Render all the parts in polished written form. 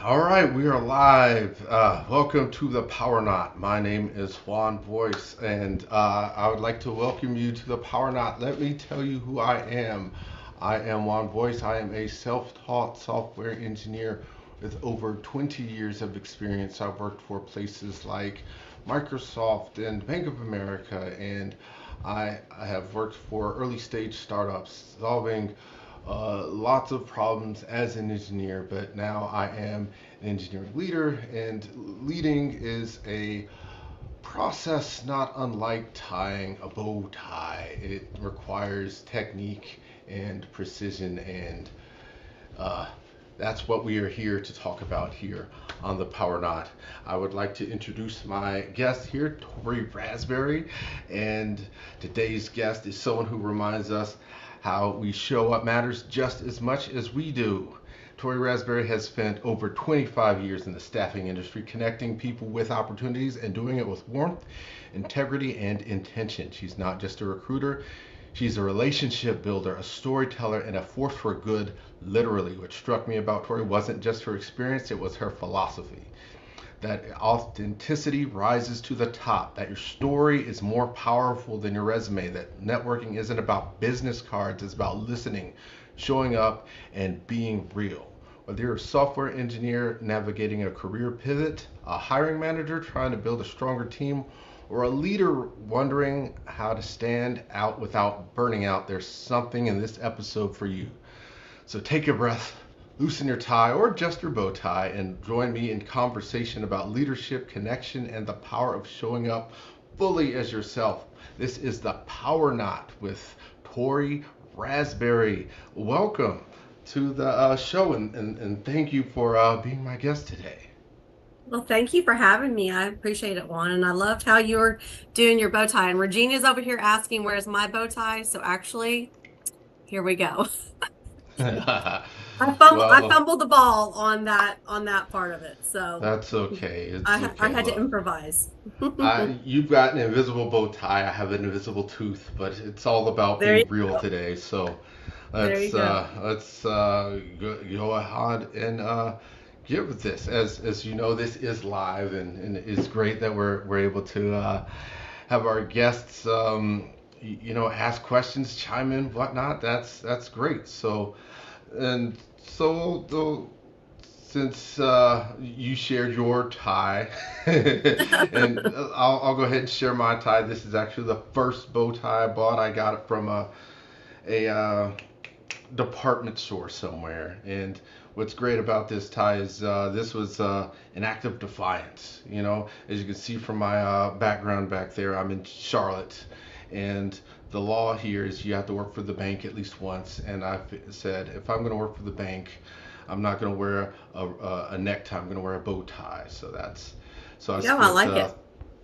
All right, we are live. Welcome to the Power Knot. My name is Juan Boyce, and I would like to welcome you to the Power Knot. Let me tell you who I am. I am Juan Boyce. I am a self-taught software engineer with over 20 years of experience. I've worked for places like Microsoft and Bank of America, and I have worked for early stage startups, solving lots of problems as an engineer, but now I am an engineering leader, and leading is a process not unlike tying a bow tie. It requires technique and precision, and uh, that's what we are here to talk about here on the Power Knot. I would like to introduce my guest here, Tori Rasberry, and today's guest is someone who reminds us how we show up matters just as much as we do. Tori Rasberry has spent over 25 years in the staffing industry, connecting people with opportunities and doing it with warmth, integrity, and intention. She's not just a recruiter, she's a relationship builder, a storyteller, and a force for good, literally. What struck me about Tori wasn't just her experience, it was her philosophy. That authenticity rises to the top, that your story is more powerful than your resume, that networking isn't about business cards, it's about listening, showing up, and being real. Whether you're a software engineer navigating a career pivot, a hiring manager trying to build a stronger team, or a leader wondering how to stand out without burning out, there's something in this episode for you. So take a breath, loosen your tie or just your bow tie, and join me in conversation about leadership, connection, and the power of showing up fully as yourself. This is the Power Knot with Tori Rasberry. Welcome to the show, and thank you for being my guest today. Well, thank you for having me. I appreciate it, Juan. And I loved how you're doing your bow tie. And Regina's over here asking, where's my bow tie? So actually, here we go. I Well, fumbled the ball on that part of it. So that's okay. It's I okay. had to Well, improvise. you've got an invisible bow tie. I have an invisible tooth, but it's all about There you being real go. today. So There you go. let's go ahead and get with this. As you know, this is live, and it's great that we're able to have our guests, ask questions, chime in, whatnot. That's great. So since you shared your tie, and I'll go ahead and share my tie. This is actually the first bow tie I bought. I got it from a department store somewhere. And what's great about this tie is this was an act of defiance. You know, as you can see from my background back there, I'm in Charlotte, and the law here is you have to work for the bank at least once. And I said, if I'm going to work for the bank, I'm not going to wear a necktie. I'm going to wear a bow tie. So I Yeah, I spent like it.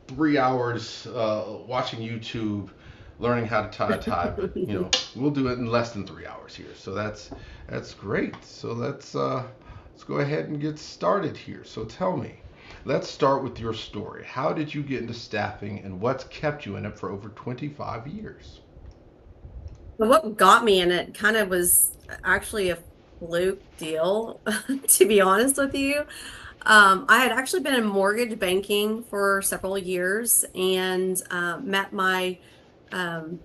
3 hours watching YouTube, learning how to tie a tie. But we'll do it in less than 3 hours here. So that's great. So let's go ahead and get started here. So tell me, let's start with your story. How did you get into staffing, and what's kept you in it for over 25 years? But what got me in it kind of was actually a fluke deal, to be honest with you. I had actually been in mortgage banking for several years and met um,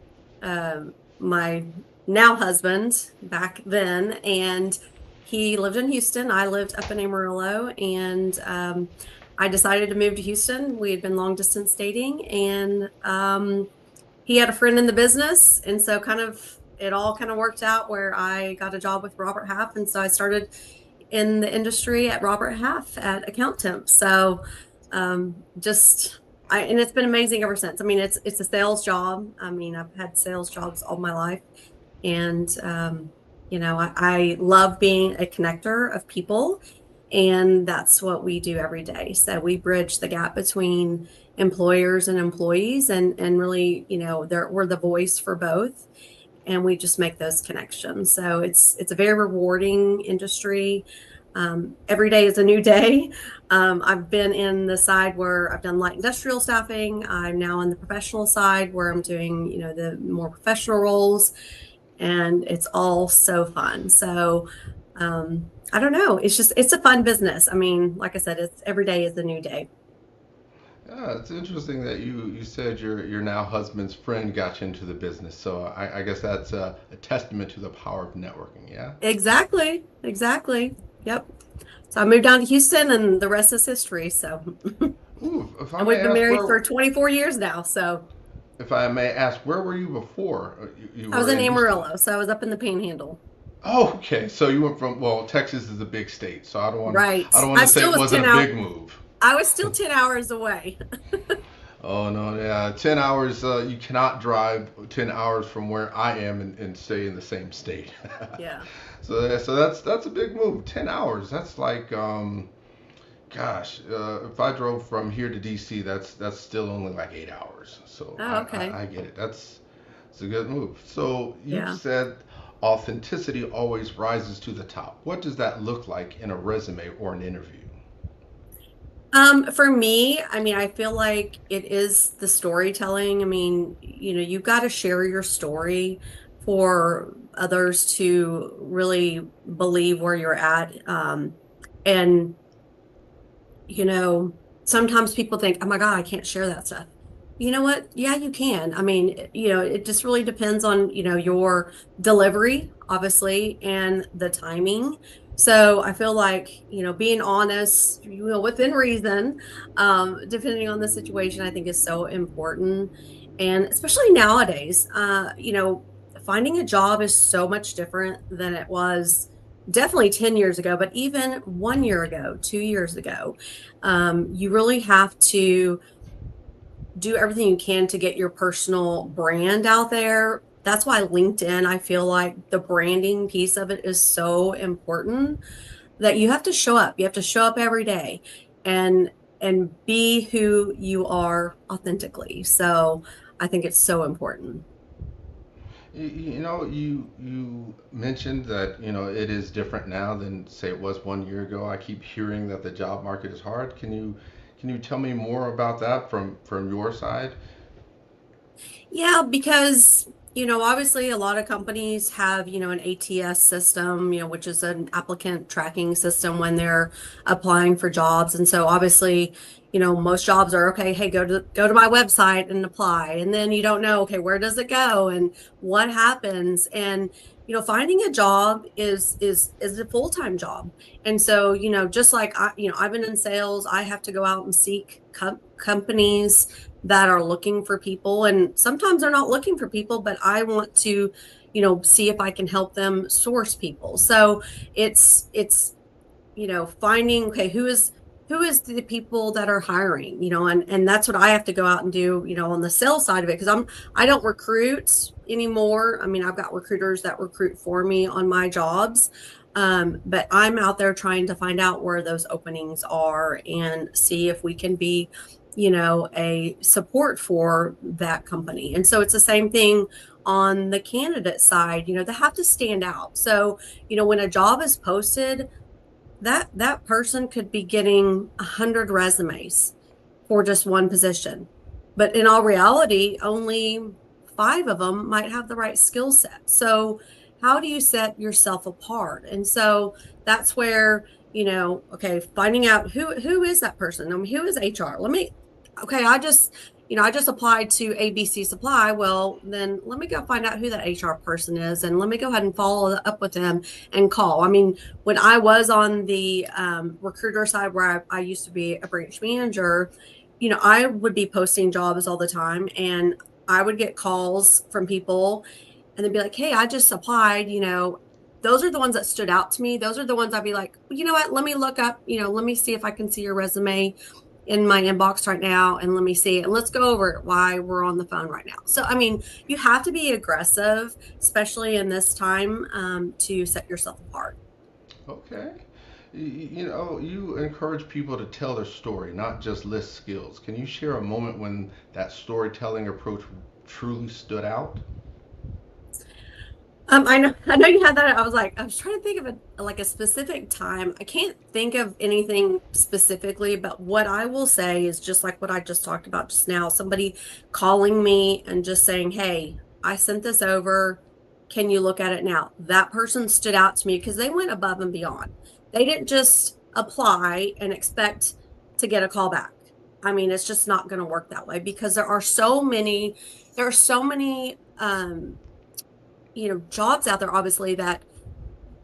my now husband back then, and he lived in Houston. I lived up in Amarillo, and I decided to move to Houston. We had been long distance dating, and he had a friend in the business, and so kind of it all kind of worked out where I got a job with Robert Half, and so I started in the industry at Robert Half at account temp. So just and it's been amazing ever since. I mean, it's a sales job. I mean, I've had sales jobs all my life, and I love being a connector of people, and that's what we do every day. So we bridge the gap between employers and employees, and really, we're the voice for both, and we just make those connections. So it's a very rewarding industry. Every day is a new day. I've been in the side where I've done light industrial staffing. I'm now in the professional side where I'm doing, the more professional roles, and it's all so fun. So I don't know. It's a fun business. I mean, like I said, it's every day is a new day. Yeah, it's interesting that you said your now husband's friend got you into the business. So I guess that's a testament to the power of networking. Yeah. Exactly. Exactly. Yep. So I moved down to Houston and the rest is history. So, Ooh, if I and may we've been ask, married for 24 years now. So where were you before? You I was were in in Houston. Amarillo. So I was up in the Panhandle. Oh, okay. So you went from, well, Texas is a big state, so Right. I don't want I to say still it was wasn't 10 a out. big move. I was still 10 hours away. Oh no, yeah, 10 hours. You cannot drive 10 hours from where I am and stay in the same state. Yeah. So that's a big move. 10 hours. That's like, gosh, if I drove from here to DC, that's still only like 8 hours. So Oh, okay. I get it. It's a good move. So you Yeah. said authenticity always rises to the top. What does that look like in a resume or an interview? For me, I mean, I feel like it is the storytelling. I mean, you've got to share your story for others to really believe where you're at. And you know, sometimes people think, oh my God, I can't share that stuff. You know what? Yeah, you can. I mean, it just really depends on, your delivery, obviously, and the timing. So I feel like, being honest, within reason, depending on the situation, I think is so important. And especially nowadays, finding a job is so much different than it was definitely 10 years ago, but even 1 year ago, 2 years ago. You really have to do everything you can to get your personal brand out there. That's why LinkedIn, I feel like the branding piece of it is so important that you have to show up. You have to show up every day and be who you are authentically. So I think it's so important. You mentioned that it is different now than say it was 1 year ago. I keep hearing that the job market is hard. Can you tell me more about that from your side? Yeah, because, obviously a lot of companies have, an ATS system, which is an applicant tracking system when they're applying for jobs. And so obviously, most jobs are okay, hey, go to my website and apply. And then you don't know, okay, where does it go and what happens? And finding a job is a full-time job. And so, just like I've been in sales, I have to go out and seek companies that are looking for people, and sometimes they're not looking for people, but I want to see if I can help them source people. So it's finding, okay, who is the people that are hiring, and that's what I have to go out and do, on the sales side of it, because I don't recruit anymore. I mean, I've got recruiters that recruit for me on my jobs. But I'm out there trying to find out where those openings are and see if we can be, a support for that company. And so it's the same thing on the candidate side. They have to stand out. So, when a job is posted, that person could be getting 100 resumes for just one position, but in all reality, only 5 of them might have the right skill set. So how do you set yourself apart? And so that's where, okay, finding out who is that person. I mean, who is HR? Okay, I just applied to ABC Supply. Well, then let me go find out who that HR person is, and let me go ahead and follow up with them and call. I mean, when I was on the recruiter side, where I used to be a branch manager, I would be posting jobs all the time, and I would get calls from people, and they'd be like, "Hey, I just applied." Those are the ones that stood out to me. Those are the ones I'd be like, well, you know what? Let me look up. Let me see if I can see your resume in my inbox right now, and let me see it, and let's go over it while we're on the phone right now. So I mean, you have to be aggressive, especially in this time, to set yourself apart. Okay. You encourage people to tell their story, not just list skills. Can you share a moment when that storytelling approach truly stood out? I know you had that. I was trying to think of a specific time. I can't think of anything specifically, but what I will say is just like what I just talked about just now, somebody calling me and just saying, "Hey, I sent this over. Can you look at it now? That person stood out to me because they went above and beyond. They didn't just apply and expect to get a call back. I mean, it's just not going to work that way because there are so many jobs out there, obviously, that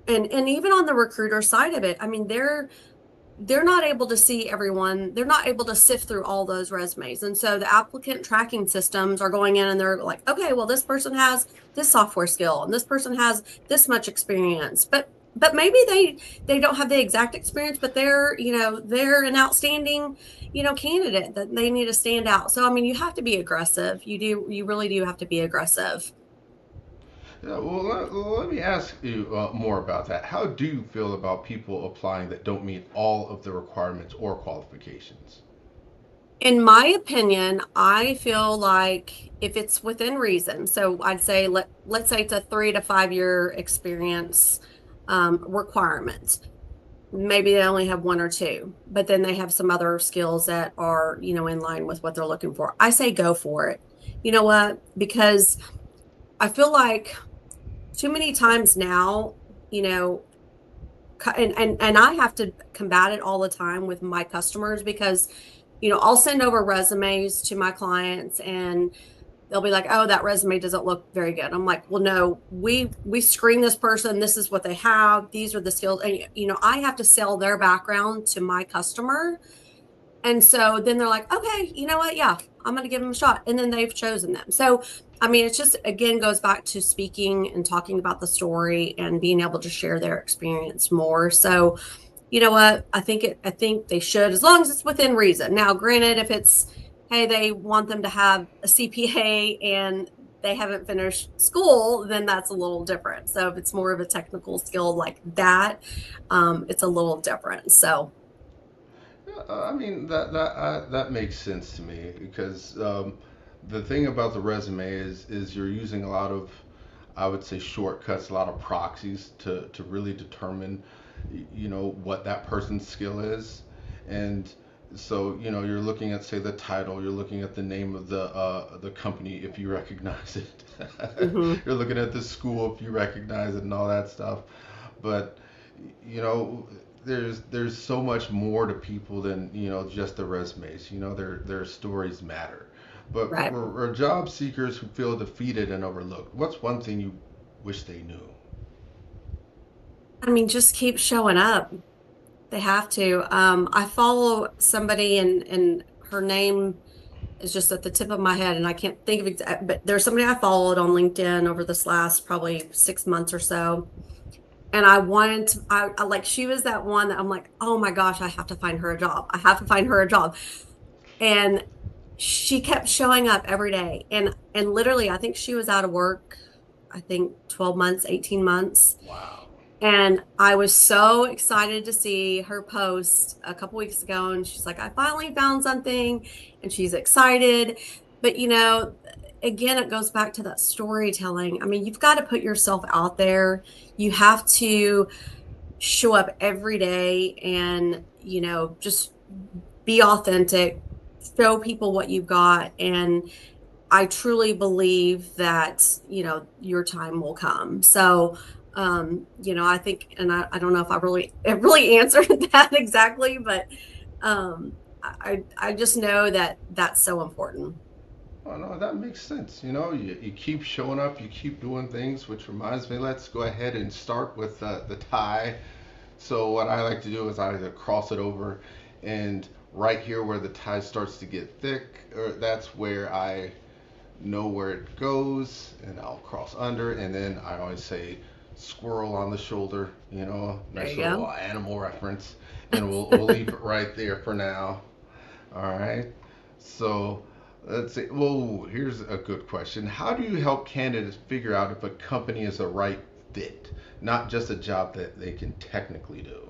and even on the recruiter side of it, I mean, they're not able to see everyone. They're not able to sift through all those resumes. And so the applicant tracking systems are going in and they're like, okay, well, this person has this software skill and this person has this much experience. But maybe they don't have the exact experience, but they're an outstanding, candidate that they need to stand out. So I mean, you have to be aggressive. You really do have to be aggressive. Yeah, well, let me ask you more about that. How do you feel about people applying that don't meet all of the requirements or qualifications? In my opinion, I feel like if it's within reason, so I'd say let's say it's a 3 to 5 year experience requirement. Maybe they only have one or two, but then they have some other skills that are, in line with what they're looking for. I say go for it. You know what? Because I feel like too many times now, you know, and I have to combat it all the time with my customers because I'll send over resumes to my clients and they'll be like, "Oh, that resume doesn't look very good." I'm like, "Well, no, we screen this person. This is what they have. These are the skills." And I have to sell their background to my customer. And so then they're like, "Okay, you know what? Yeah, I'm going to give them a shot." And then they've chosen them. So, I mean, it's just again goes back to speaking and talking about the story and being able to share their experience more. So, you know what? I think they should, as long as it's within reason. Now, granted, if it's, hey, they want them to have a CPA and they haven't finished school, then that's a little different. So if it's more of a technical skill like that, it's a little different. So I mean that makes sense to me because the thing about the resume is you're using a lot of, I would say, shortcuts, a lot of proxies to really determine what that person's skill is. And so you're looking at, say, the title, you're looking at the name of the company if you recognize it. mhm, You're looking at the school if you recognize it and all that stuff. But you know there's so much more to people than just the resumes. Their stories matter. But right. for job seekers who feel defeated and overlooked, what's one thing you wish they knew? I mean, just keep showing up. They have to. I follow somebody and her name is just at the tip of my head and I can't think of exact, but there's somebody I followed on LinkedIn over this last probably 6 months or so. And I wanted to, I like, she was that one that I'm like, oh my gosh, I have to find her a job. I have to find her a job. And she kept showing up every day. And literally, I think she was out of work, I think 12 months, 18 months. Wow. And I was so excited to see her post a couple weeks ago. And she's like, I finally found something. And she's excited. But, again, it goes back to that storytelling. I mean, you've got to put yourself out there. You have to show up every day and, just be authentic, show people what you've got. And I truly believe that, your time will come. So, I think, and I don't know if it really answered that exactly, but I just know that that's so important. Oh no, that makes sense. You keep showing up, you keep doing things, which reminds me, let's go ahead and start with the tie. So what I like to do is I either cross it over, and right here where the tie starts to get thick, that's where I know where it goes, and I'll cross under, and then I always say squirrel on the shoulder, There nice you little go. animal reference, and we'll leave it right there for now. All right. So let's see. Well, here's a good question. How do you help candidates figure out if a company is a right fit, not just a job that they can technically do?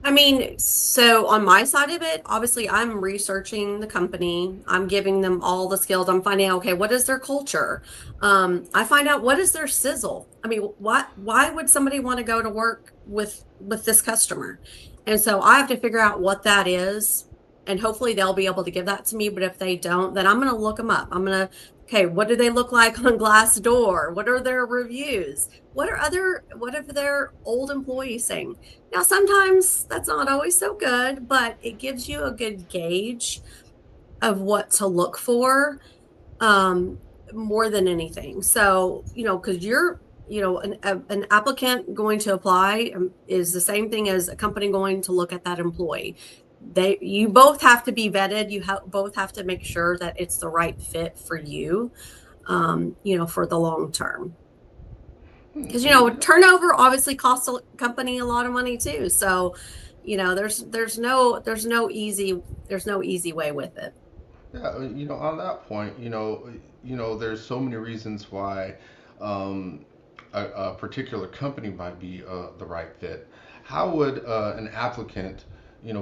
I mean, so on my side of it, obviously I'm researching the company. I'm giving them all the skills. I'm finding out, okay, what is their culture? I find out what is their sizzle. I mean, why would somebody want to go to work with this customer? And so I have to figure out what that is. And hopefully they'll be able to give that to me. But if they don't, then I'm going to look them up. I'm going to Okay, what do they look like on Glassdoor? What are their reviews? What are their old employees saying? Now, sometimes that's not always so good, but it gives you a good gauge of what to look for, um, more than anything. So, because an applicant going to apply, is the same thing as a company going to look at that employee. You both have to be vetted. Both have to make sure that it's the right fit for you, for the long term. Because turnover obviously costs a company a lot of money too. So, there's no easy way with it. Yeah, on that point, there's so many reasons why um, a particular company might be the right fit. How would an applicant,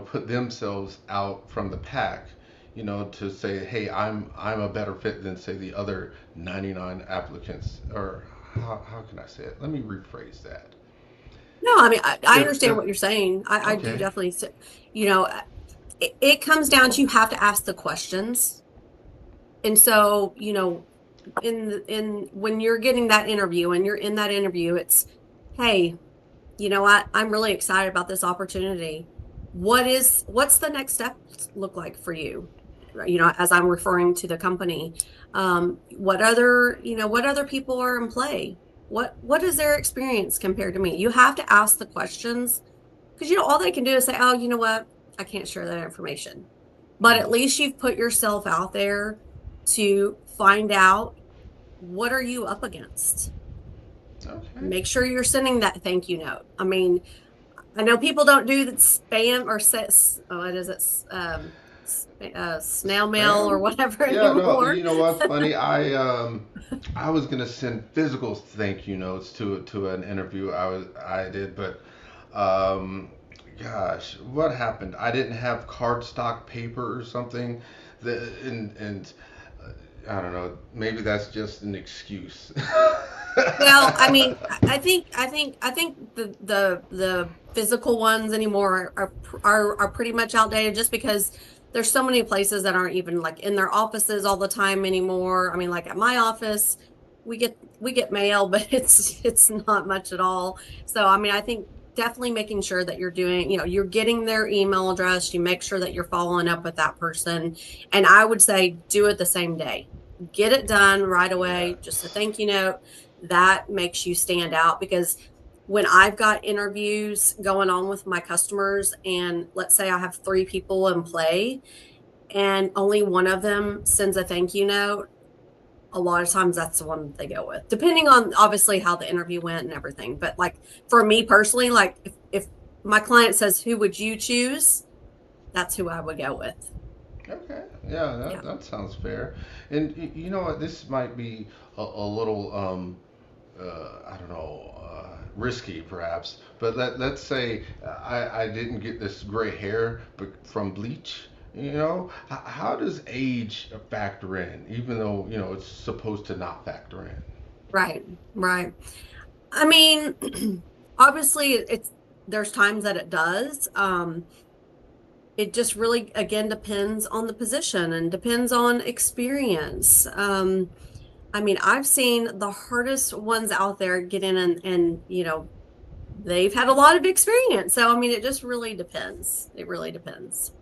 put themselves out from the pack, to say, hey, I'm a better fit than say the other 99 applicants, or how can I say it? Let me rephrase that. No, I mean, I understand If what you're saying. I do Okay. definitely, you know, it comes down to you have to ask the questions. And so, in when you're getting that interview and you're in that interview, it's, hey, I'm really excited about this opportunity. What's the next step look like for you? As I'm referring to the company, what other people are in play? What is their experience compared to me? You have to ask the questions, because all they can do is say, oh, you know what, I can't share that information. But at Mhm. least you've put yourself out there to find out what are you up against. Okay. Make sure you're sending that thank you note. I mean, I know people don't do the spam or what is it? Snail mail or Spam? whatever Yeah, no, anymore. you know what's funny? I was gonna send physical thank you notes to an interview I did, but um gosh, what happened? I didn't have cardstock paper or something. And I don't know, maybe that's just an excuse. Well, I mean, I think the physical ones anymore are pretty much outdated, just because there's so many places that aren't even like in their offices all the time anymore. I mean, like at my office, we get mail, but it's not much at all. So, I mean, I think definitely making sure that you're getting their email address, you make sure that you're following up with that person. And I would say do it the same day. Get it done right away, just a Yes. thank you note. That makes you stand out, because when I've got interviews going on with my customers, and let's say I have three people in play and only one of them sends a thank you note, a lot of times that's the one they go with, depending on obviously how the interview went and everything. But like for me personally, like if my client says, who would you choose? That's who I would go with. Okay, yeah, Yeah. that sounds fair. And you know what? This might be a little I don't know, risky perhaps. But let's say I didn't get this gray hair but from bleach. How does age factor in, even though it's supposed to not factor in? Right. Right. I mean, obviously there's times that it does. It just really, again, depends on the position and depends on experience. I mean, I've seen the hardest ones out there get in, and they've had a lot of experience. So, I mean, it just really depends. It really depends.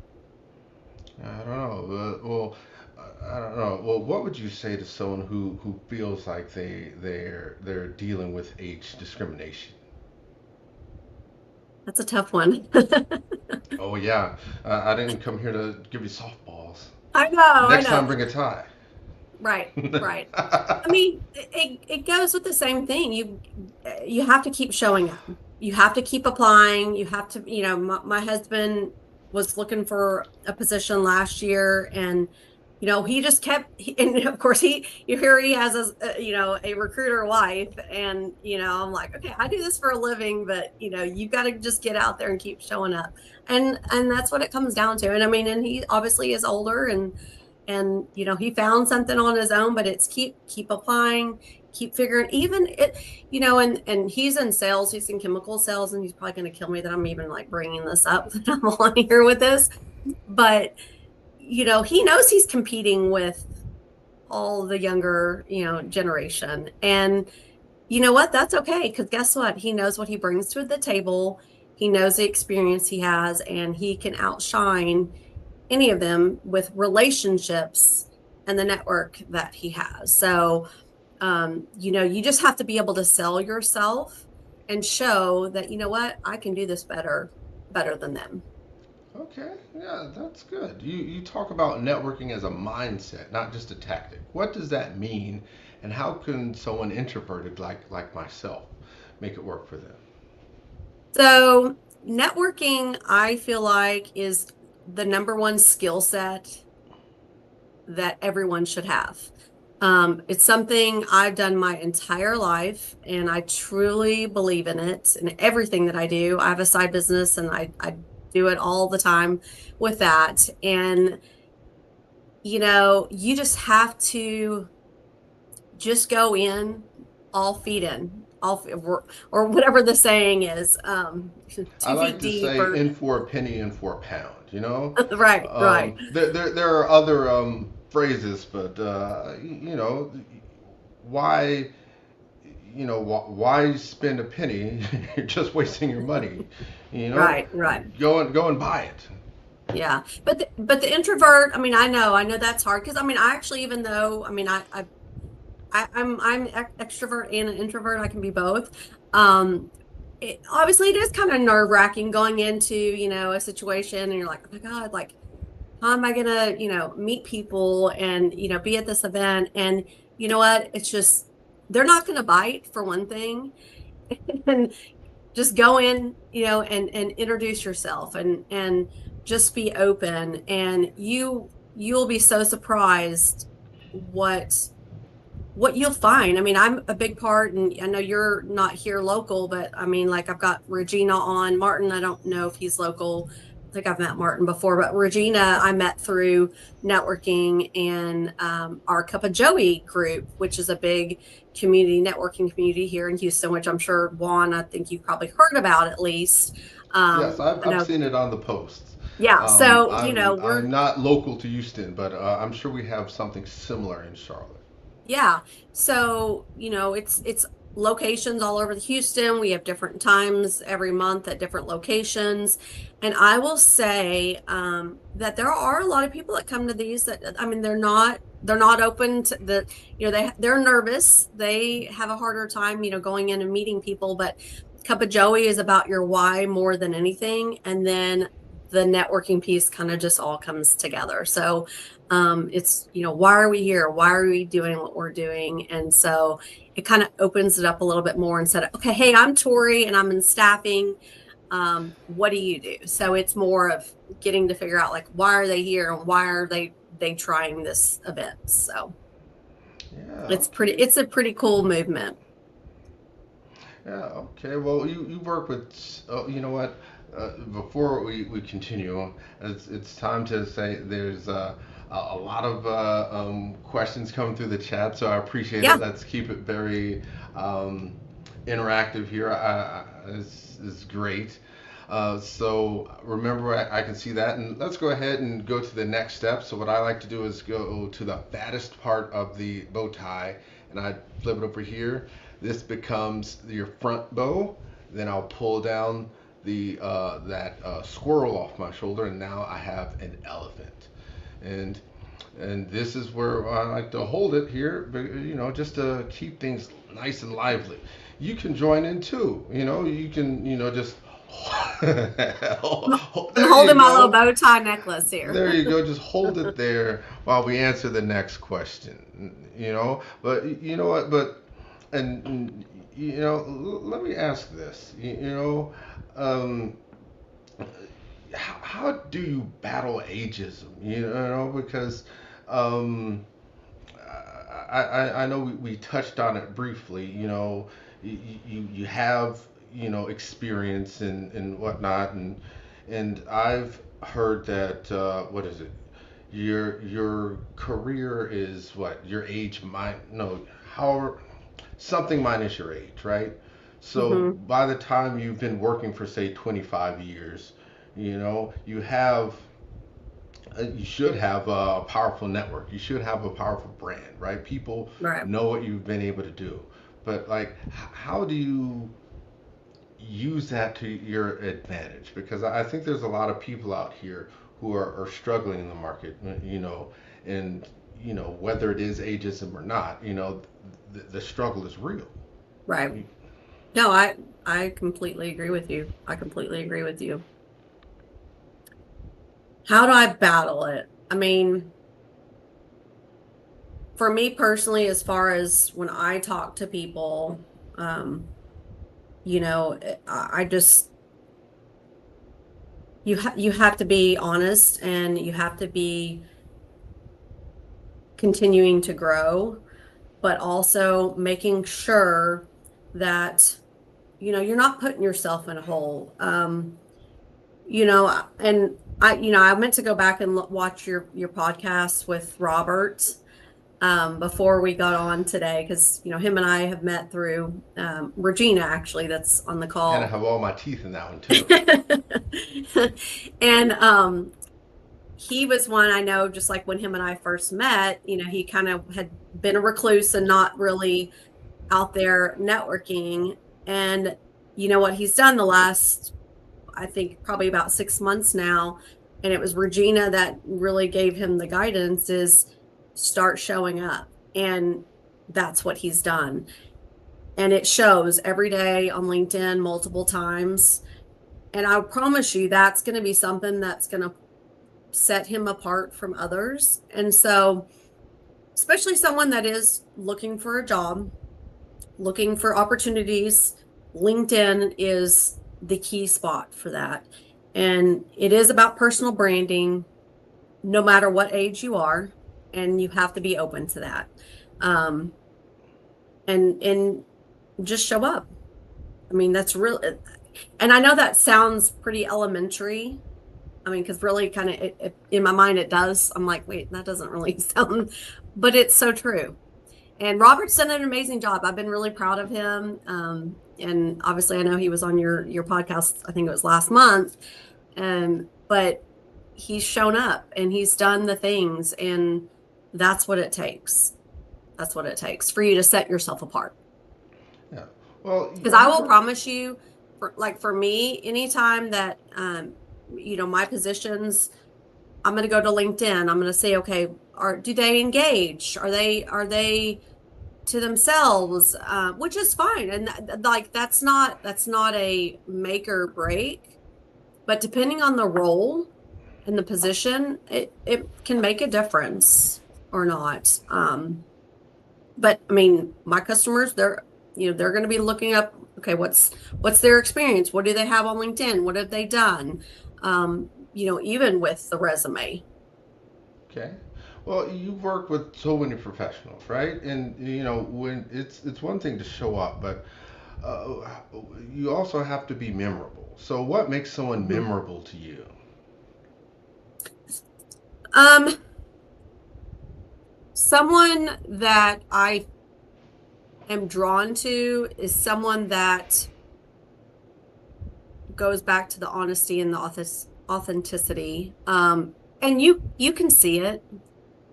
I don't know. I don't know. Well, what would you say to someone who feels like they're dealing with age discrimination? That's a tough one. Oh yeah, I didn't come here to give you softballs. I know, I Next know. time, bring a tie. Right, right. I mean, it goes with the same thing. You have to keep showing up. You have to keep applying. You have to, my husband was looking for a position last year, and he just and of course he has a recruiter wife, and I'm like, okay, I do this for a living, but you got to just get out there and keep showing up, and that's what it comes down to. And I mean, and he obviously is older, and he found something on his own, but it's keep applying, keep figuring, even it, and he's in sales, he's in chemical sales, and he's probably going to kill me that I'm even like bringing this up that I'm on here with this. But he knows he's competing with all the younger, generation. And you know what? That's okay, because guess what? He knows what he brings to the table. He knows the experience he has, and he can outshine any of them with relationships and the network that he has. So, you just have to be able to sell yourself and show that, you know what, I can do this better than them. Okay, yeah, that's good. You talk about networking as a mindset, not just a tactic. What does that mean, and how can someone introverted like myself make it work for them? So, networking, I feel like, is the number one skill set that everyone should have. It's something I've done my entire life, and I truly believe in it and everything that I do. I have a side business, and I do it all the time with that. And, you just have to just go in, all feet in, or whatever the saying is, I 2 feet like to deep, say or in for a penny, in for a pound, you know? right, right, There are other phrases, but, why, why spend a penny? You're just wasting your money, you know? right, right. Go and buy it. Yeah, but the introvert, I mean, I know that's hard, because I mean, I actually, even though, I mean, I'm extrovert and an introvert. I can be both. Um, obviously it is kind of nerve-wracking going into, a situation, and you're like, oh my God, like, how am I gonna, meet people and, be at this event? And you know what? It's just, they're not gonna bite, for one thing. And just go in, and introduce yourself, and just be open, and you'll be so surprised what what you'll find. I mean, I'm a big part, and I know you're not here local, but I mean, like, I've got Regina on. Martin, I don't know if he's local. I think I've met Martin before, but Regina, I met through networking and our Cup of Joey group, which is a big networking community here in Houston, which I'm sure, Juan, I think you've probably heard about at least. Yes, I I've know. seen it on the posts. Yeah. So, I'm we're, not local to Houston, but I'm sure we have something similar in Charlotte. yeah. So, it's locations all over the Houston. We have different times every month at different locations. And I will say that there are a lot of people that come to these that, I mean, they're not open to they're nervous. They have a harder time, going in and meeting people, but Cup of Joey is about your why more than anything. And then the networking piece kind of just all comes together. So it's, why are we here? Why are we doing what we're doing? And so it kind of opens it up a little bit more, and said, okay, hey, I'm Tori and I'm in staffing. What do you do? So it's more of getting to figure out, like, why are they here, and why are they trying this event? So Yeah, okay. it's a pretty cool movement. Yeah, okay. Well, you work with, you know what? Before we continue, it's time to say there's a lot of questions coming through the chat, so I appreciate it. Yeah. Let's keep it very interactive here. This is great. So remember, I can see that, and let's go ahead and go to the next step. So what I like to do is go to the fattest part of the bow tie, and I flip it over here. This becomes your front bow. Then I'll pull down the that squirrel off my shoulder, and now I have an elephant. And and this is where I like to hold it here, just to keep things nice and lively. You can join in too. You can just I'm there you holding my little go. bow tie necklace here. There you go. Just hold it there while we answer the next question. But you know what? But and let me ask this. Um, how do you battle ageism? Because um, I know we touched on it briefly. You have experience and whatnot, and I've heard that what is it? Your career is what your age might no however something minus your age, right? So Hmm. by the time you've been working for say 25 years, you have You should have a powerful network. You should have a powerful brand, right? People Right. know what you've been able to do. But like, how do you use that to your advantage? Because I think there's a lot of people out here who are struggling in the market, and whether it is ageism or not, the struggle is real. Right. No, I completely agree with you. I completely agree with you. How do I battle it? I mean, for me personally, as far as when I talk to people, um, I just you have to be honest and you have to be continuing to grow, but also making sure that you're not putting yourself in a hole. And I meant to go back and watch your podcast with Robert before we got on today because him and I have met through Regina actually that's on the And I call. have all my teeth in that one too. And he was one I know just like when him and I first met, he kind of had been a recluse and not really out there networking. And you know what he's done the last, I think, probably about 6 months now, and it was Regina that really gave him the guidance is start showing up. And that's what he's done. And it shows every day on LinkedIn multiple times. And I promise you that's going to be something that's going to set him apart from others. And so, especially someone that is looking for a job, looking for opportunities, LinkedIn is the key spot for that. And it is about personal branding, no matter what age you are, and you have to be open to that. Um, and just show up. I mean, that's real. And I know that sounds pretty elementary. I mean, because really, kind of in my mind, it does. I'm like, wait, that doesn't really sound, but it's so true. And Robert's done an amazing job. I've been really proud of him. And obviously, I know he was on your podcast. I think it was last month. But he's shown up and he's done the things, and that's what it takes. That's what it takes for you to set yourself apart. Yeah. Well, Because I will promise you, for me, anytime that my positions, I'm going to go to LinkedIn. I'm going to say, okay, do they engage? Are they to themselves, which is fine, and like that's not a make or break, but depending on the role and the position, it can make a difference or not. But I mean, my customers, they're going to be looking up, okay, what's their experience? What do they have on LinkedIn? What have they done? Even with the resume. okay. Well, you work with so many professionals, right? And when it's one thing to show up, but uh, you also have to be memorable. So, what makes someone Mhm. memorable to you? Um, Someone that I am drawn to is someone that goes back to the honesty and the authenticity. And you can see it.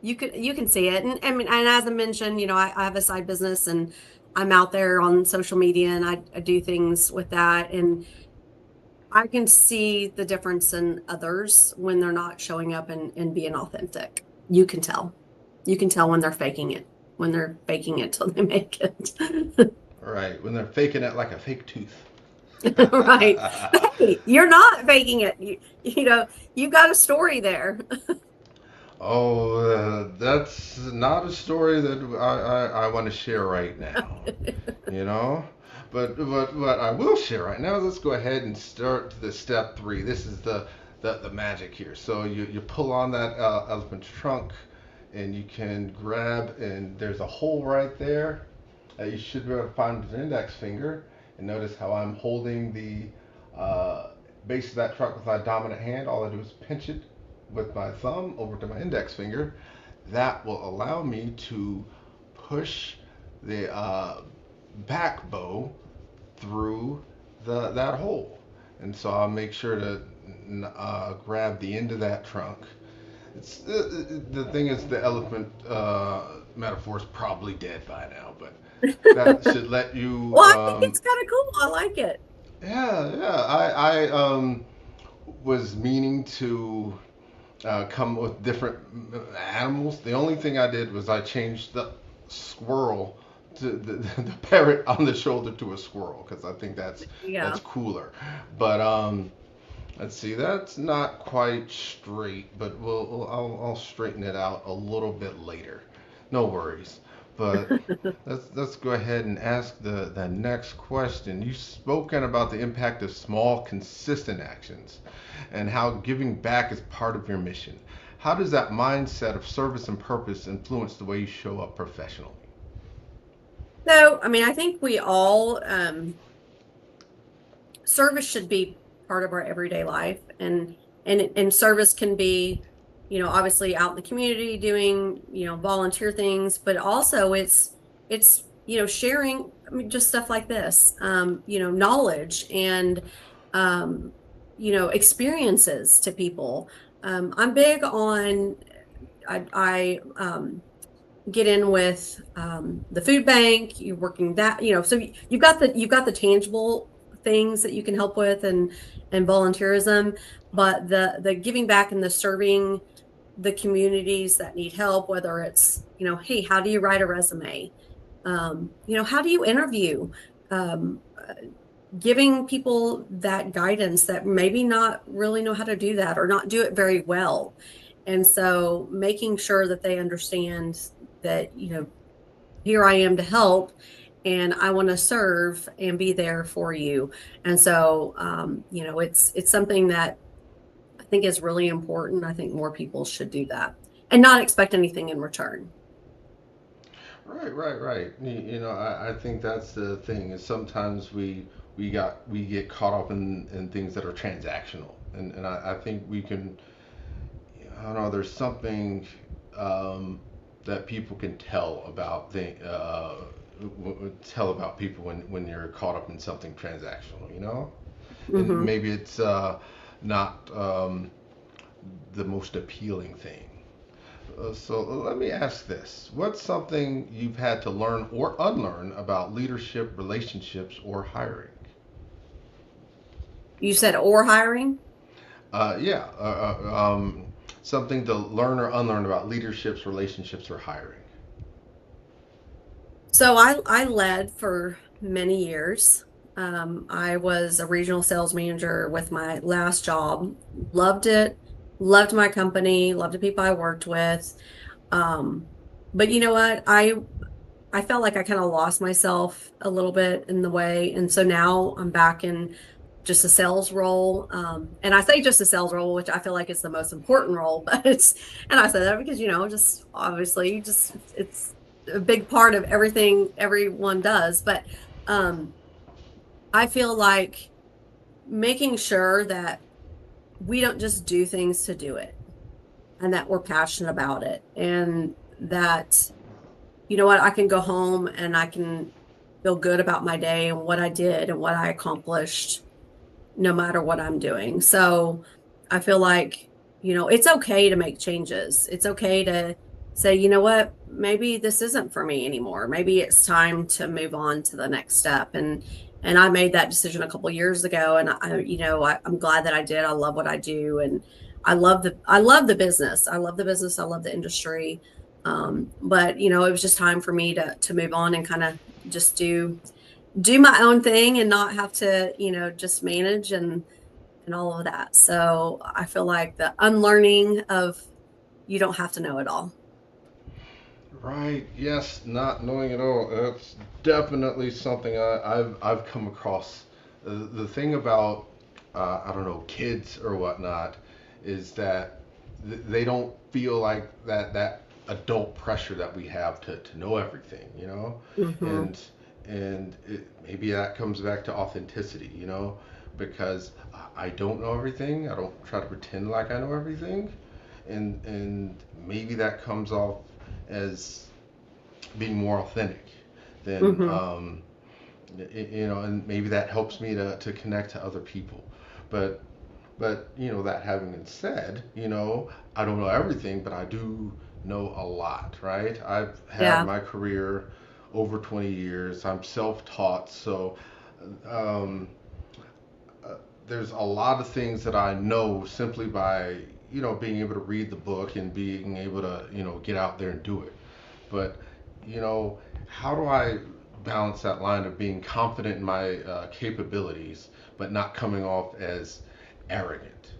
You can see it. And I mean, and as I mentioned, I have a side business and I'm out there on social media and I do things with that. And I can see the difference in others when they're not showing up and being authentic. You can tell. You can tell when they're faking it till they make it. Right, when they're faking it like a fake tooth. Right. Hey, you're not faking it. You got a story there. Oh, that's not a story that I want to share right now. You know, but what I will share right now. Let's go ahead and start the step three. This is the magic here. So you pull on that elephant's trunk, and you can grab, and there's a hole right there that you should be able to find with an index finger. And notice how I'm holding the base of that trunk with my dominant hand. All I do is pinch it with my thumb over to my index finger. That will allow me to push the back bow through that hole. And so I'll make sure to grab the end of that trunk. It's the thing is the elephant metaphor is probably dead by now, but that should let you. Well, I think it's kind of cool. I like it. Yeah. I was meaning to come with different animals. The only thing I did was I changed the squirrel to the parrot on the shoulder to a squirrel because I think that's Yeah. cooler. But let's see, that's not quite straight, but I'll straighten it out a little bit later. No worries. But let's go ahead and ask the next question. You've spoken about the impact of small, consistent actions and how giving back is part of your mission. How does that mindset of service and purpose influence the way you show up professionally? So, I mean, I think we all service should be part of our everyday life, and service can be, obviously out in the community doing, volunteer things, but also it's sharing, I mean, just stuff like this, knowledge and experiences to people. I'm big on, I get in with the food bank. You're working that, so you've got the tangible things that you can help with, and volunteerism, but the giving back and the serving the communities that need help, whether it's, hey, how do you write a resume, how do you interview, um, giving people that guidance that maybe not really know how to do that or not do it very well. And so making sure that they understand that, here I am to help, and I want to serve and be there for you. And so, it's something that I think is really important. I think more people should do that and not expect anything in return. Right. I think that's the thing is sometimes we get caught up in things that are transactional, and I think we can. I don't know. There's something that people can tell about tell about people when you're caught up in something transactional. And Hmm. maybe it's not the most appealing thing. So let me ask this. What's something you've had to learn or unlearn about leadership, relationships, or hiring? You said or hiring. Yeah, something to learn or unlearn about leaderships, relationships, or hiring. So I led for many years. I was a regional sales manager with my last job. Loved it. Loved my company. Loved the people I worked with. Um, but you know what? I felt like I kind of lost myself a little bit in the way, and so now I'm back in just a sales role. And I say just a sales role, which I feel like is the most important role, but and I say that because, just obviously just it's a big part of everything everyone does. But um, I feel like making sure that we don't just do things to do it, and that we're passionate about it, and that, I can go home and I can feel good about my day and what I did and what I accomplished, no matter what I'm doing. So I feel like, it's okay to make changes. It's okay to say, you know what, maybe this isn't for me anymore. Maybe it's time to move on to the next step. And I made that decision a couple of years ago, and I'm glad that I did. I love what I do, and I love the business. I love the business. I love the industry. But it was just time for me to move on and kind of just do my own thing and not have to, just manage and all of that. So I feel like the unlearning of, you don't have to know it all. Right. Yes. Not knowing it all. That's definitely something I've come across. The thing about I don't know kids or whatnot is that they don't feel like that adult pressure that we have to know everything. Hmm. And maybe that comes back to authenticity. Because I don't know everything. I don't try to pretend like I know everything, and maybe that comes off as being more authentic than Hmm. and maybe that helps me to connect to other people. But But that having been said, I don't know everything, but I do know a lot, right? I've had Yeah. my career over 20 years. I'm self-taught, so um, uh, there's a lot of things that I know simply by being able to read the book and being able to get out there and do it. But you know, how do I balance that line of being confident in my capabilities, but not coming off as arrogant?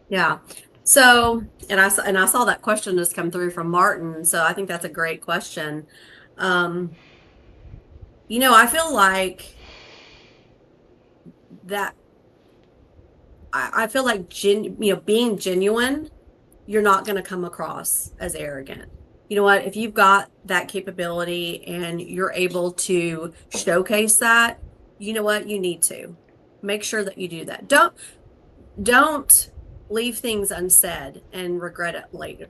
Yeah. So, and I saw that question just come through from Martin. So I think that's a great question. Um, I feel like that I feel like being genuine, you're not going to come across as arrogant. You know what? If you've got that capability and you're able to showcase that, you know what? You need to make sure that you do that. Don't leave things unsaid and regret it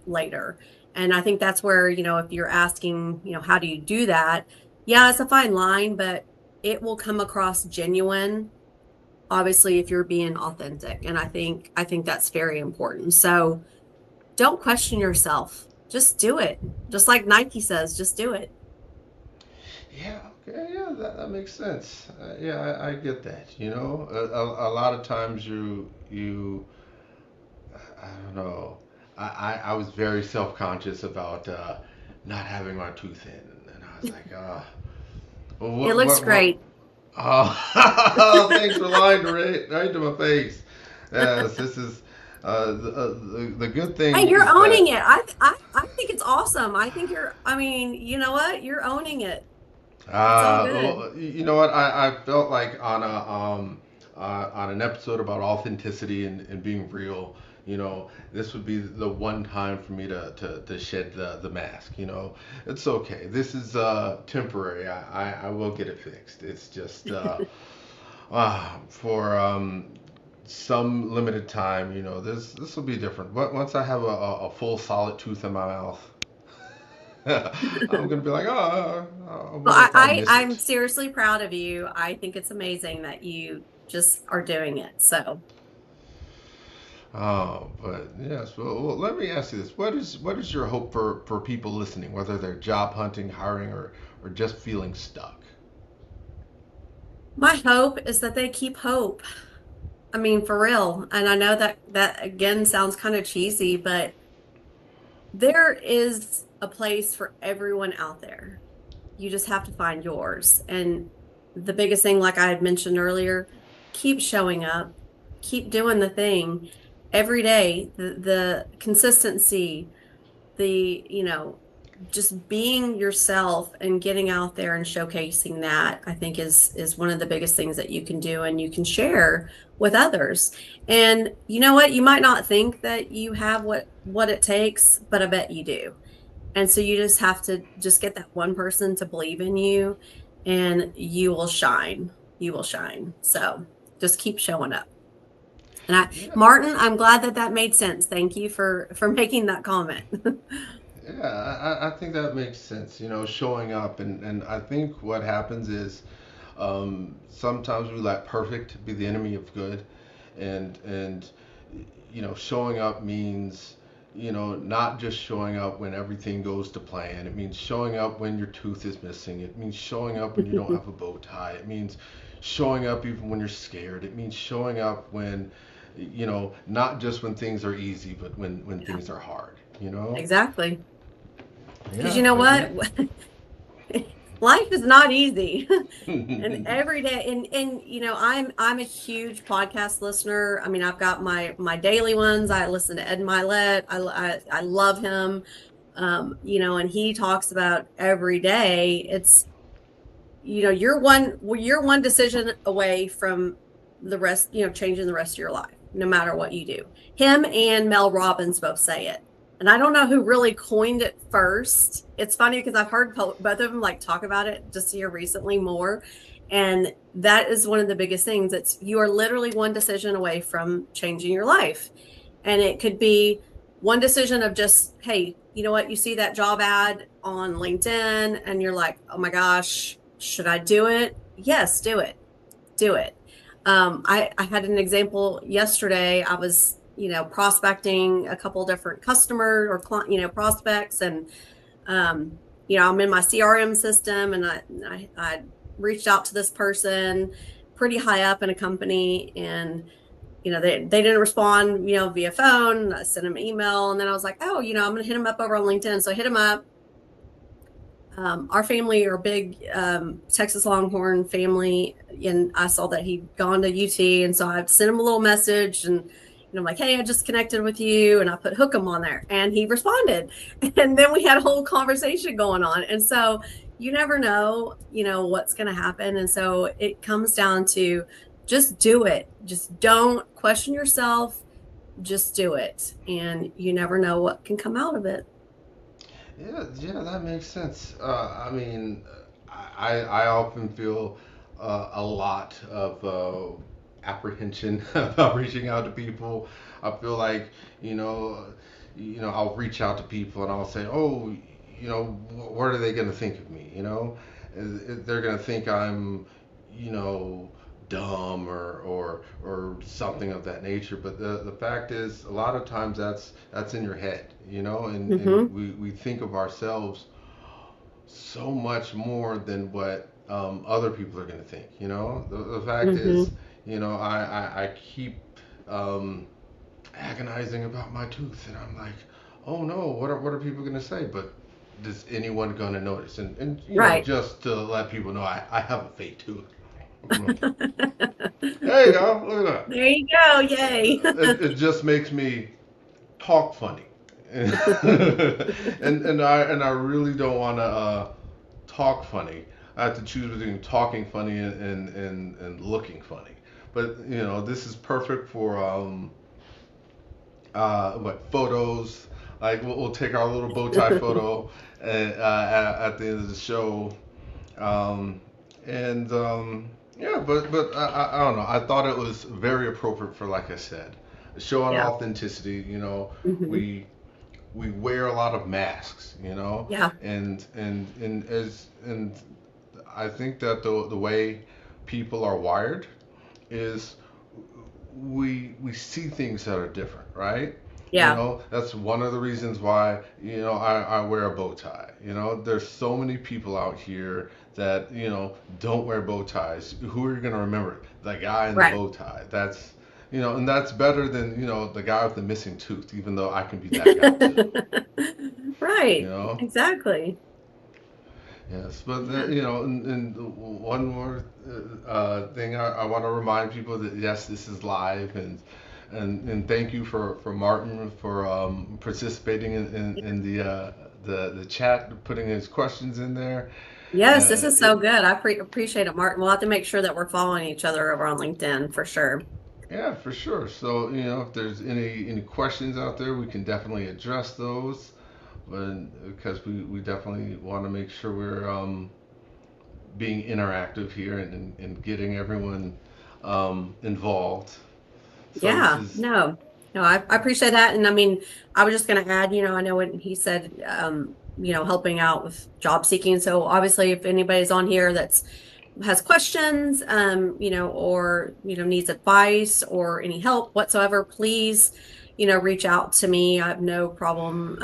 later. And I think that's where, if you're asking, how do you do that? Yeah, it's a fine line, but it will come across genuine, obviously, if you're being authentic. And I think that's very important. So don't question yourself. Just do it. Just like Nike says, just do it. Yeah, okay, yeah, that makes sense. Yeah, I get that. A lot of times I don't know. I was very self conscious about not having my tooth in, and I was like, well, It looks what? great. Oh, thanks for lying right to my face. Yes, this is the good Hey, thing you're is owning that it. I think it's awesome. I mean, you know what? You're owning it. It's all good. well, you know what? I felt like on an episode about authenticity and being real. This would be the one time for me to shed the mask. It's okay. This is temporary. I will get it fixed. It's just for some limited time. This will be different. But once I have a full solid tooth in my mouth, I'm gonna be like, oh, I Well, wonder if I'll miss I'm it. seriously proud of you. I think it's amazing that you just are doing it. So, Oh, but yes. Well, let me ask you this: what is your hope for people listening, whether they're job hunting, hiring, or just feeling stuck? my hope is that they keep hope. I mean, for real. And I know that again sounds kind of cheesy, but there is a place for everyone out there. You just have to find yours. And the biggest thing, like I had mentioned earlier, keep showing up, keep doing the thing every day. The consistency, the, just being yourself and getting out there and showcasing that, I think is one of the biggest things that you can do and you can share with others. And you know what? You might not think that you have what it takes, but I bet you do. And so you just have to just get that one person to believe in you and you will shine. You will shine. So just keep showing up. And Yeah, Martin, I'm glad that made sense. Thank you for making that comment. yeah. I think that makes sense. Showing up, and I think what happens is sometimes we let perfect be the enemy of good, and showing up means not just showing up when everything goes to plan. It means showing up when your tooth is missing. It means showing up when you don't have a bow tie. It means showing up even when you're scared. It means showing up when not just when things are easy, but when Yeah, things are hard. exactly. Because you Yeah, know but what? Life is not easy. And every day, and I'm a huge podcast listener. I mean, I've got my daily ones. I listen to Ed Milet. I love him. And he talks about every day. It's you're one decision away from the rest, changing the rest of your life, no matter what you do. Him and Mel Robbins both say it. And I don't know who really coined it first. It's funny because I've heard both of them like talk about it just here recently more. And that is one of the biggest things. It's you are literally one decision away from changing your life. And it could be one decision of just, hey, you know what? You see that job ad on LinkedIn and you're like, oh my gosh, should I do it? Yes, do it. Do it. I had an example yesterday. I was, prospecting a couple different customer or client, prospects, and I'm in my CRM system, and I reached out to this person pretty high up in a company, and they didn't respond, via phone. I sent them an email, and then I was like, oh, I'm gonna hit him up over on LinkedIn. So I hit him up. Our family are big Texas Longhorn family, and I saw that he'd gone to UT, and so I sent him a little message, and I'm like, hey, I just connected with you, and I put Hookem on there, and he responded, and then we had a whole conversation going on, and so you never know, what's going to happen, and so it comes down to just do it, just don't question yourself, just do it, and you never know what can come out of it. Yeah, yeah, that makes sense. I mean, I often feel a lot of apprehension about reaching out to people. I feel like, you know, I'll reach out to people and I'll say, oh, what are they going to think of me? They're going to think I'm, you know, dumb or something of that nature. But the fact is, a lot of times that's in your head, and Mm-hmm. we think of ourselves so much more than what other people are going to think. The fact is, Mm-hmm. I keep um, agonizing about my tooth, and I'm like, oh no, what are people going to say? But is anyone going to notice? And Right. just to let people know, I have a fake tooth. There you go. Look at There you go. that. Yay. It just makes me talk funny, and I really don't want to talk funny. I have to choose between talking funny and looking funny. But this is perfect for what photos. Like we'll take our little bow tie photo at the end of the show, um, and yeah, but I don't know. I thought it was very appropriate for, like I said, showing Yeah. authenticity. Hmm. We wear a lot of masks. Yeah. And I think that the way people are wired is we see things that are different, right? Yeah. That's one of the reasons why I wear a bow tie. There's so many people out here that don't wear bow ties. Who are you gonna remember? The guy in the Right. bow tie. And that's better than the guy with the missing tooth. Even though I can be that guy too. You Right. know. Exactly. Yes, but Yeah. and one more thing I want to remind people that yes, this is live, and thank you for Martin for participating in the chat, putting his questions in there. Yes, this Uh, is so it, good. I appreciate it, Martin. We'll have to make sure that we're following each other over on LinkedIn for sure. yeah, for sure. So if there's any questions out there, we can definitely address those, but because we definitely want to make sure we're being interactive here and getting everyone involved. So this Yeah. is No, I appreciate that. And I mean, I was just going to add, I know when he said, helping out with job seeking. So obviously, if anybody's on here that's has questions, or, needs advice or any help whatsoever, please, reach out to me. I have no problem,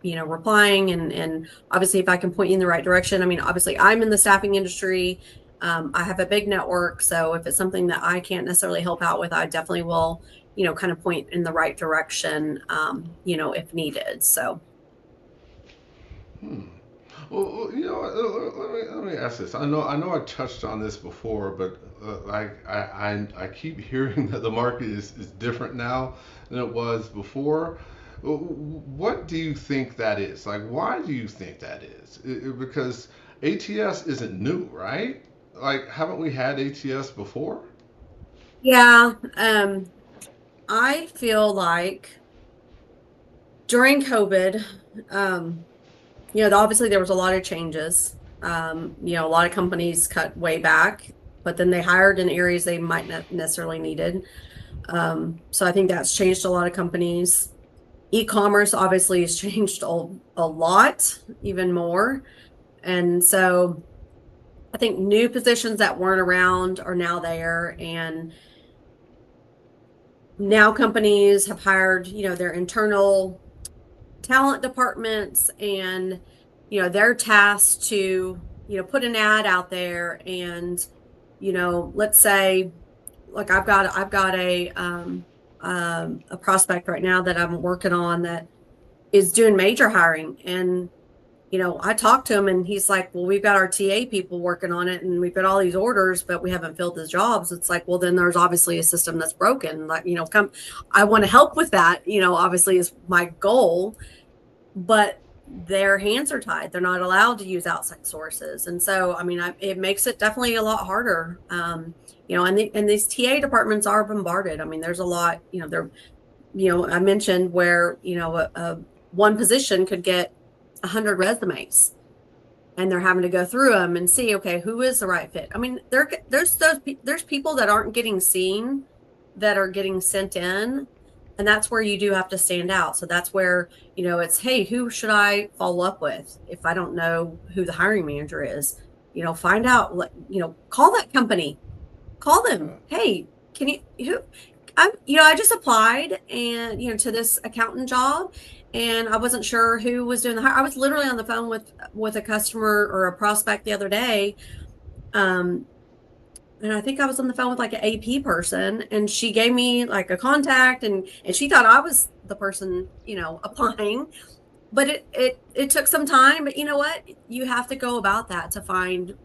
replying. And obviously, if I can point you in the right direction, I mean, obviously, I'm in the staffing industry. I have a big network. So if it's something that I can't necessarily help out with, I definitely will, kind of point in the right direction, if needed. So, hmm. Well, let me ask this. I know I touched on this before, but like I keep hearing that the market is different now than it was before. What do you think that is? Like, why do you think that is? Because ATS isn't new, right? Like, haven't we had ATS before? yeah, I feel like during COVID, um, obviously there was a lot of changes. A lot of companies cut way back, but then they hired in areas they might not necessarily needed. So I think that's changed a lot of companies. E-commerce obviously has changed a lot, even more. And so I think new positions that weren't around are now there, and now companies have hired, their internal talent departments, and they're tasked to put an ad out there, and let's say, like, I've got a prospect right now that I'm working on that is doing major hiring, and I talked to him, and he's like, well, we've got our TA people working on it, and we've got all these orders, but we haven't filled the jobs. It's like, well, then there's obviously a system that's broken. Like, I want to help with that, obviously is my goal, but their hands are tied. They're not allowed to use outside sources. And so, I mean, it makes it definitely a lot harder. And these TA departments are bombarded. I mean, there's a lot, I mentioned where, one position could get 100 resumes, and they're having to go through them and see, okay, who is the right fit. I mean, there's people that aren't getting seen that are getting sent in, and that's where you do have to stand out. So that's where, it's, hey, who should I follow up with if I don't know who the hiring manager is? Find out, call that company, call them. Hey, can you, I just applied, and, to this accountant job, and I wasn't sure who was doing the hire. I was literally on the phone with a customer or a prospect the other day. And I think I was on the phone with like an AP person, and she gave me like a contact, and she thought I was the person, applying, but it took some time. But you know what? You have to go about that to find,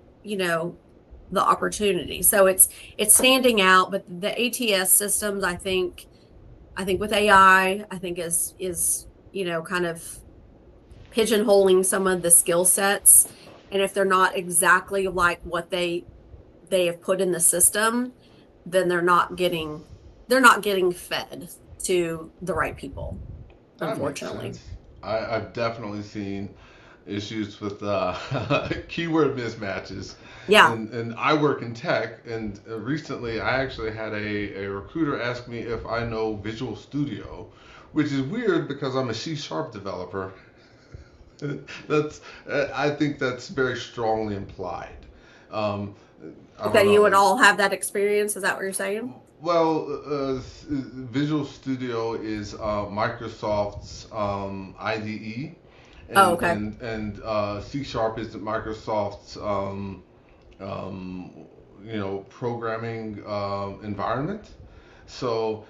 the opportunity. So it's standing out, but the ATS systems, I think with AI, I think is kind of pigeonholing some of the skill sets. And if they're not exactly like what they have put in the system, then they're not getting fed to the right people, That makes unfortunately. sense. I've definitely seen issues with keyword mismatches. Yeah. And I work in tech, and recently I actually had a recruiter ask me if I know Visual Studio, which is weird because I'm a C# developer. That's I think that's very strongly implied. Um, I don't Okay, you would know. all have that experience. Is that what you're saying? Well, Visual Studio is Microsoft's IDE, Oh, and okay. C# is Microsoft's um, programming environment. So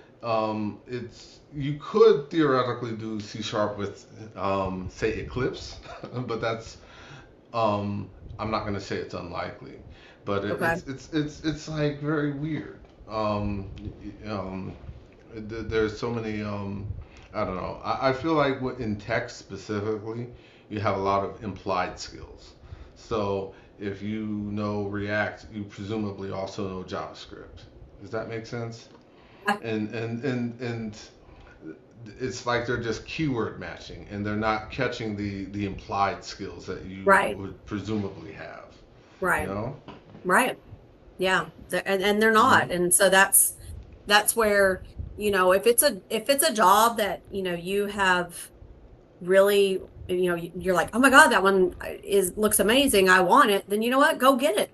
it's you could theoretically do C# with say Eclipse, but that's I'm not going to say it's unlikely, but Okay. it's like very weird. Um, um, there's so many. I don't know. I feel like in tech specifically, you have a lot of implied skills. So if you know React, you presumably also know JavaScript. Does that make sense? And it's like they're just keyword matching, and they're not catching the implied skills that you Right. would presumably have. You Right. know? Right. Yeah. And they're Hmm. not. And so that's where, if it's a job that, you have really, you're like, oh my God, that one looks amazing, I want it, then you know what? Go get it.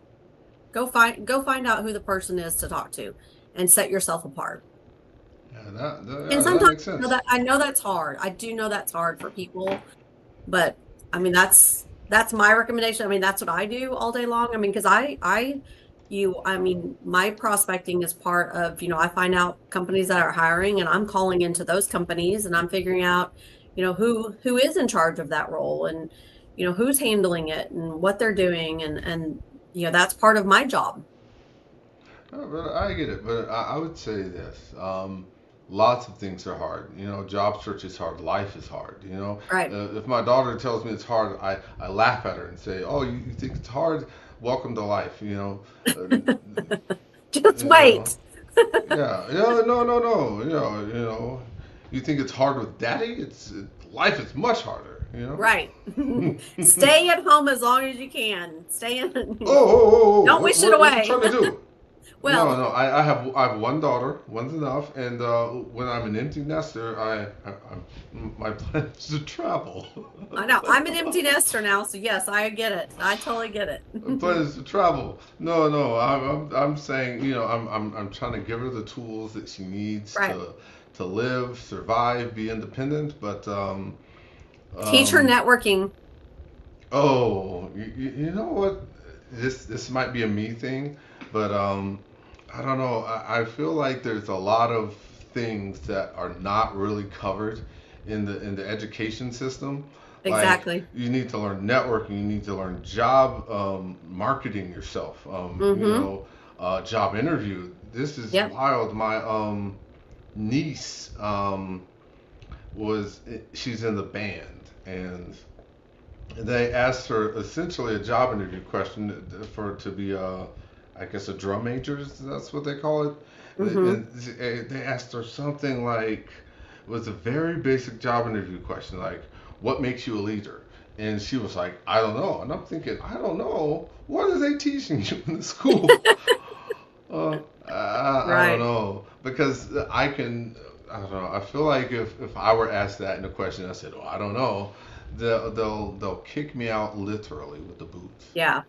Go find out who the person is to talk to, and set yourself apart. Yeah, And that sometimes, makes sense. I know that's hard. I do know that's hard for people, but I mean, that's my recommendation. I mean, that's what I do all day long. I mean, because I mean, my prospecting is part of, I find out companies that are hiring, and I'm calling into those companies, and I'm figuring out, who is in charge of that role, and who's handling it, and what they're doing, and that's part of my job. But I get it. But I would say this. Lots of things are hard. Job search is hard. Life is hard. Right. If my daughter tells me it's hard, I laugh at her and say, "Oh, you think it's hard? Welcome to life." Just You know. wait. Yeah. Yeah. No. No. No. You think it's hard with daddy? Life is much harder. Right. Stay at home as long as you can. Stay in. Oh, oh, oh, oh! Don't wish it What you trying away. to do? No, Well, no. I have one daughter. One's enough. And when I'm an empty nester, my plan is to travel. I know I'm an empty nester now, so yes, I get it. I totally get My it. plan is to travel. No, no. I'm saying, I'm trying to give her the tools that she needs Right. to live, survive, be independent. But Teach her um, networking. oh, you know what? This might be a me thing, but I don't know. I feel like there's a lot of things that are not really covered in the education system. Like Exactly. you need to learn networking, you need to learn job marketing yourself. Mm-hmm. Job interview. This is Yep. wild. My niece she's in the band and they asked her essentially a job interview question for to be I guess a drum major. That's what they call it. Mm-hmm. And they asked her something like, it was a very basic job interview question, like, what makes you a leader? And she was like, I don't know. And I'm thinking, I don't know. What are they teaching you in the school? Uh, I don't Right. know because I can. I don't know. I feel like if I were asked that in a question, I said, "Oh, I don't know." They'll kick me out literally with the boots. Yeah.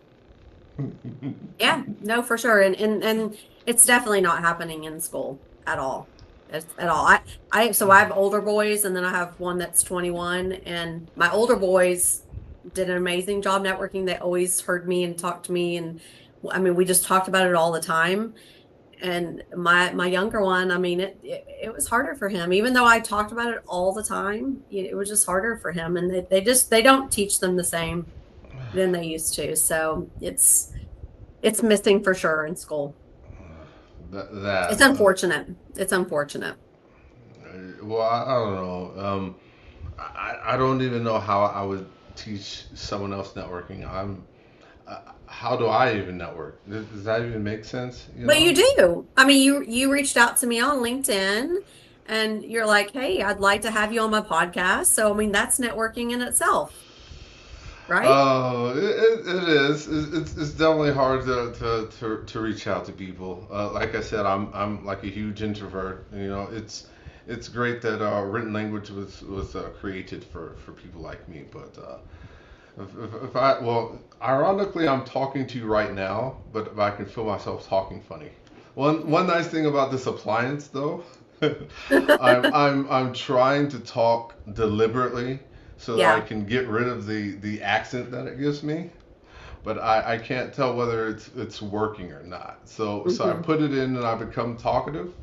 Yeah. No, for sure. And it's definitely not happening in school at all. At all. I have older boys and then I have one that's 21 and my older boys did an amazing job networking. They always heard me and talked to me and I mean we just talked about it all the time. And my younger one, I mean it was harder for him even though I talked about it all the time. It was just harder for him and they don't teach them the same than they used to. So it's missing for sure in school. It's That unfortunate. It's unfortunate. well, I don't know. I don't even know how I would teach someone else networking. How do I even network? Does that even make sense? You But you know? do. I mean, you reached out to me on LinkedIn and you're like, "Hey, I'd like to have you on my podcast." So, I mean, that's networking in itself, right? Oh, it is. It's definitely hard to reach out to people. Like I said, I'm like a huge introvert. It's great that written language was created for people like me. But if I well, ironically, I'm talking to you right now, but I can feel myself talking funny. One nice thing about this appliance, though, I'm trying to talk deliberately so that I Yeah. can get rid of the accent that it gives me. But I can't tell whether it's working or not. So I Hmm. put it in and I become talkative.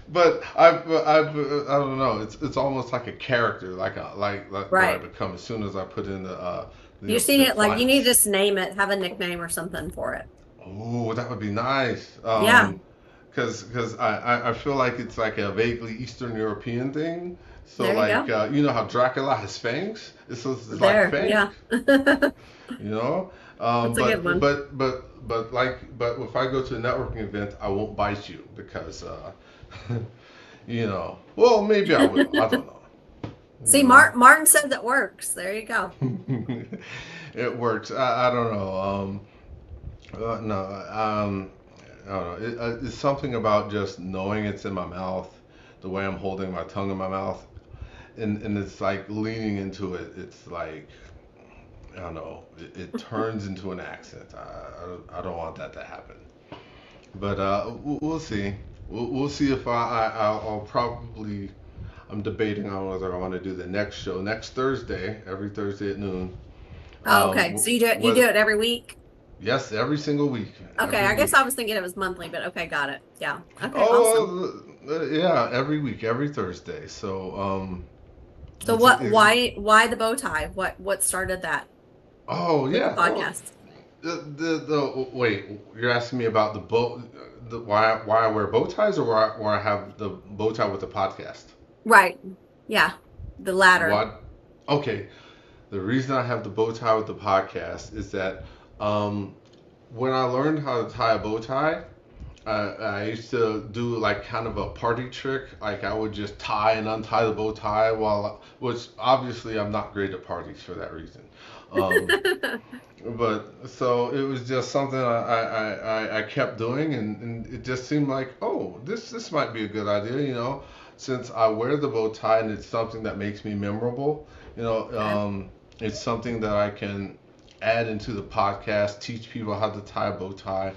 But I don't know. It's almost like a character, like that I Right. become as soon as I put in You seen the it like you need to appliance. just name it, have a nickname or something for it. Oh, that would be nice. Yeah. Because I feel like it's like a vaguely Eastern European thing. So There you like go. you know how Dracula has fangs? It's like There. Fang, Yeah. That's you know. a good one. But if I go to a networking event, I won't bite you because well maybe I will. I don't know. You See, know. Martin says it works. There you go. It works. I don't know. No. I don't know. It's something about just knowing it's in my mouth, the way I'm holding my tongue in my mouth, and it's like leaning into it. It's like I don't know. It turns into an accent. I don't want that to happen. But we'll see. We'll see if I'll probably. I'm debating on whether I want to do the next show next Thursday, every Thursday at noon. Oh, okay. So you do Whether it every week? yes, every single week, Okay, every I guess week. I was thinking it was monthly, but okay, got it. Yeah. Okay, awesome. Oh, yeah, every week, every Thursday. So, So it's, it's why the bow tie? What started that oh with the yeah. Oh, podcast? the wait, you're asking me about why I wear bow ties or why I have the bow tie with the podcast? Right. Yeah. The latter. What? Okay, the reason I have the bow tie with the podcast is that um, when I learned how to tie a bow tie, I used to do like kind of a party trick. Like I would just tie and untie the bow tie which obviously I'm not great at parties for that reason. Um, but so it was just something I kept doing, and it just seemed like, oh, this might be a good idea, since I wear the bow tie and it's something that makes me memorable. You know, Okay. it's something that I can add into the podcast, teach people how to tie a bow tie,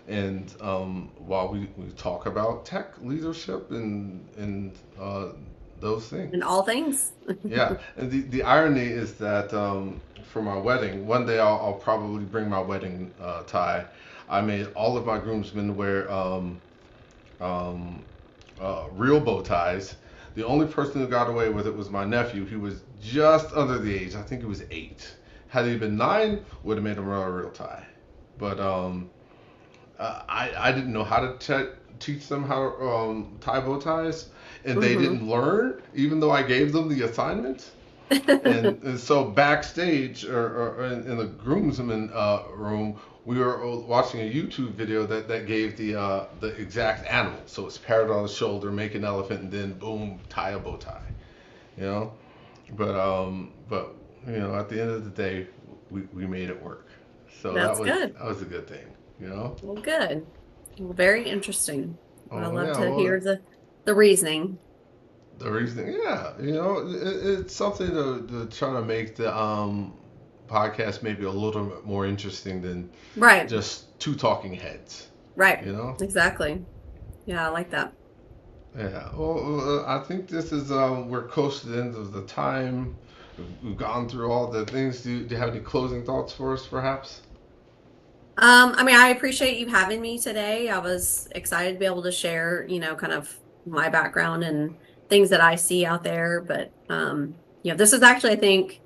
and while we talk about tech leadership and those In things. all things. Yeah, and the irony is that for my wedding, one day I'll probably bring my wedding tie. I made all of my groomsmen wear um, real bow ties. The only person who got away with it was my nephew. He was just under the age. I think he was 8. Had he been 9, would have made him wear a real tie. But I didn't know how to teach them how to tie bow ties, and they Hmm. didn't learn, even though I gave them the assignment. And so backstage or in the groomsmen room, we were watching a YouTube video that gave the exact animal. So it's parrot on the shoulder, make an elephant, and then boom, tie a bow tie. You know, but at the end of the day, we made it work. So That's good. that was a good thing. You know. Well, good. Well, very interesting. I Oh love yeah, to well hear the reasoning. the reason, yeah, it's something to try to make the podcast maybe a little bit more interesting than Right. just two talking heads. Right. You know? Exactly. Yeah, I like that. Yeah. Well, I think this is we're close to the end of the time. We've gone through all the things. Do you have any closing thoughts for us, perhaps? I mean, I appreciate you having me today. I was excited to be able to share, kind of my background and things that I see out there. But this is actually, I think,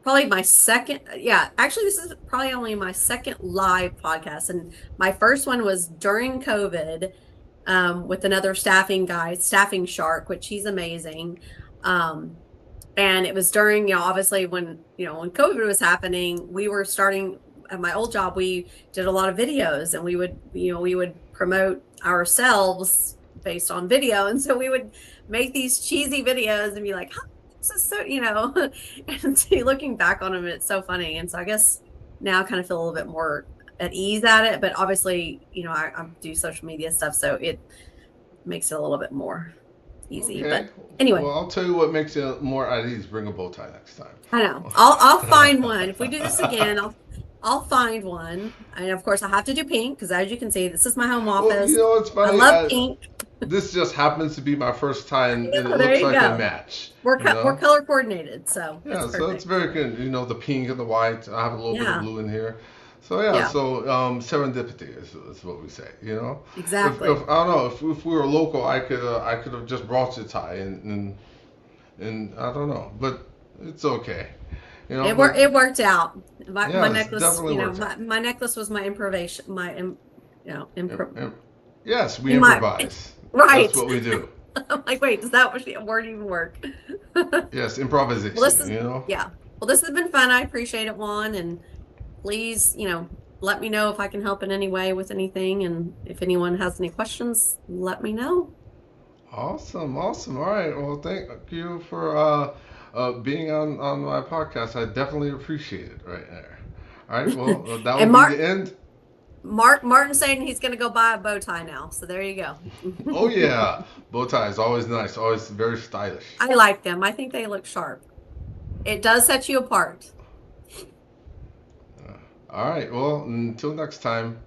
probably my second. Yeah, actually, this is probably only my second live podcast, and my first one was during COVID, with another staffing guy, Staffing Shark, which he's amazing. Um, and it was during, obviously when COVID was happening, we were starting at my old job, we did a lot of videos, and we would promote ourselves based on video. And so we would make these cheesy videos and be like, oh, this is so, and see, looking back on them, it's so funny. And so I guess now I kind of feel a little bit more at ease at it, but obviously, I do social media stuff, so it makes it a little bit more easy. Okay. But anyway, Well, I'll tell you what makes you more at ease. Bring a bow tie next time. I know. I'll find one. If we do this again, I'll find one. And of course I have to do pink because, as you can see, this is my home Well, office. it's I funny. love pink. This just happens to be my first time, and it There looks you like a go. match. We're color coordinated, so it's Yeah, so it's perfect. very good. The pink and the white. I have a little bit of Yeah. blue in here. So yeah, Yeah. so serendipity is what we say. If Exactly. I don't know if we were local, I could have just brought you a tie and I don't know, but it's okay. But It worked out. My yeah, it's necklace, definitely worked out. my necklace was my improvisation, Im- im- yes, we in my improvise. That's right. what we do. I'm like, wait, does that word even work? Yes, Well, this improvisation. is, yeah. Well, this has been fun. I appreciate it, Juan. And please, let me know if I can help in any way with anything. And if anyone has any questions, let me know. Awesome, awesome. All right. Well, thank you for being on my podcast. I definitely appreciate it right there. All right. Well, that will And be the end. Martin saying he's going to go buy a bow tie now. So there you go. Oh yeah, bow tie is always nice. Always very stylish. I like them. I think they look sharp. It does set you apart. All right. Well, until next time.